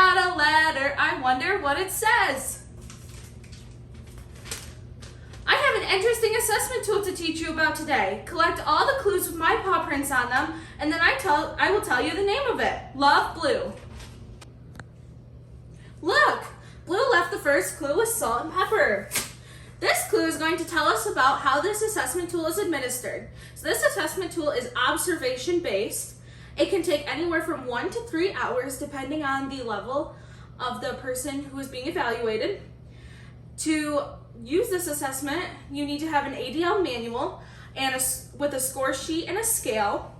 got a letter. I wonder what it says. I have an interesting assessment tool to teach you about today. Collect all the clues with my paw prints on them, and then I will tell you the name of it. Love Blue. Look, Blue left the first clue with salt and pepper. This clue is going to tell us about how this assessment tool is administered. So this assessment tool is observation-based. It can take anywhere from 1 to 3 hours depending on the level of the person who is being evaluated. To use this assessment, you need to have an ADL manual and with a score sheet and a scale.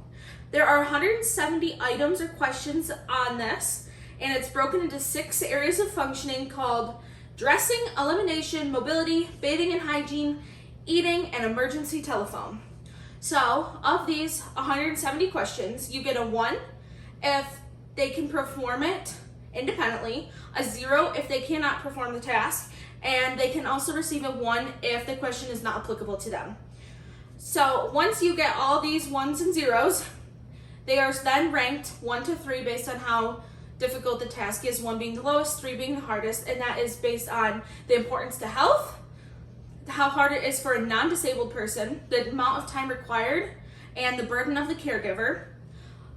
There are 170 items or questions on this, and it's broken into 6 areas of functioning called dressing, elimination, mobility, bathing and hygiene, eating, and emergency telephone. So, of these 170 questions, you get a 1 if they can perform it independently, a 0 if they cannot perform the task, and they can also receive a 1 if the question is not applicable to them. So, once you get all these 1s and 0s, they are then ranked 1 to 3 based on how difficult the task is, 1 being the lowest, 3 being the hardest, and that is based on the importance to health, how hard it is for a non-disabled person, the amount of time required, and the burden of the caregiver.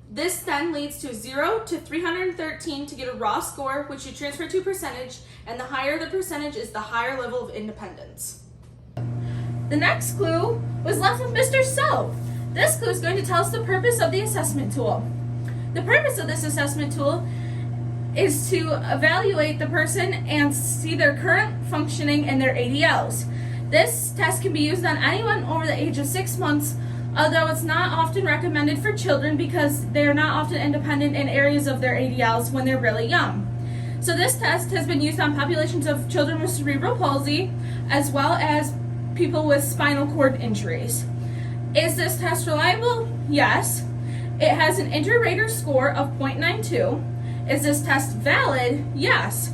This then leads to 0 to 313 to get a raw score, which you transfer to percentage, and the higher the percentage is the higher level of independence. The next clue was left with Mr. So. This clue is going to tell us the purpose of the assessment tool. The purpose of this assessment tool is to evaluate the person and see their current functioning and their ADLs. This test can be used on anyone over the age of 6 months, although it's not often recommended for children because they are not often independent in areas of their ADLs when they're really young. So this test has been used on populations of children with cerebral palsy as well as people with spinal cord injuries. Is this test reliable? Yes. It has an inter-rater score of 0.92. Is this test valid? Yes.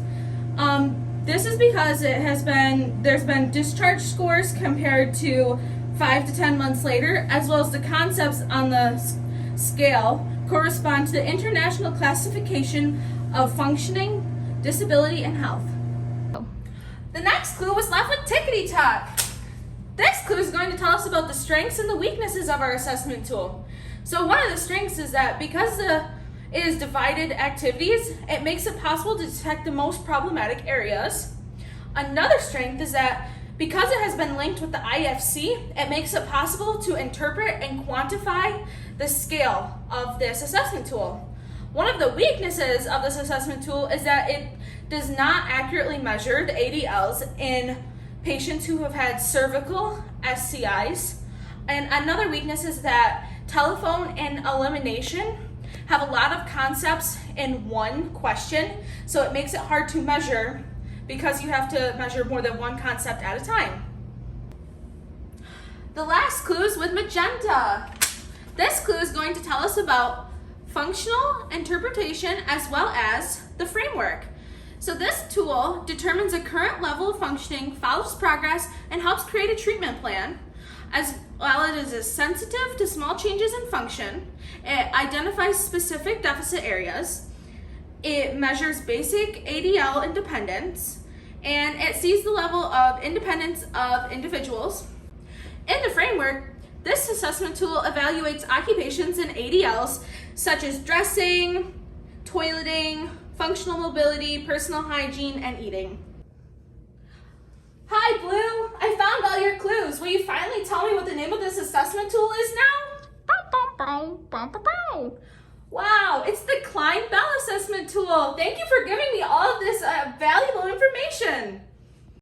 This is because there's been discharge scores compared to 5 to 10 months later, as well as the concepts on the scale correspond to the International Classification of Functioning, Disability, and Health. The next clue was left with Tickety Tock. This clue is going to tell us about the strengths and the weaknesses of our assessment tool. So one of the strengths is that because it is divided activities, it makes it possible to detect the most problematic areas. Another strength is that because it has been linked with the IFC, it makes it possible to interpret and quantify the scale of this assessment tool. One of the weaknesses of this assessment tool is that it does not accurately measure the ADLs in patients who have had cervical SCIs. And another weakness is that telephone and elimination have a lot of concepts in one question, so it makes it hard to measure because you have to measure more than one concept at a time. The last clue is with magenta. This clue is going to tell us about functional interpretation as well as the framework. So this tool determines a current level of functioning, follows progress, and helps create a treatment plan. As well, it is sensitive to small changes in function. It identifies specific deficit areas. It measures basic ADL independence, and it sees the level of independence of individuals. In the framework, this assessment tool evaluates occupations and ADLs such as dressing, toileting, functional mobility, personal hygiene, and eating. Hi, Blue! I found all your clues. Will you finally tell me what the name of this assessment tool is now? Wow, it's the Klein Bell Assessment Tool. Thank you for giving me all of this valuable information.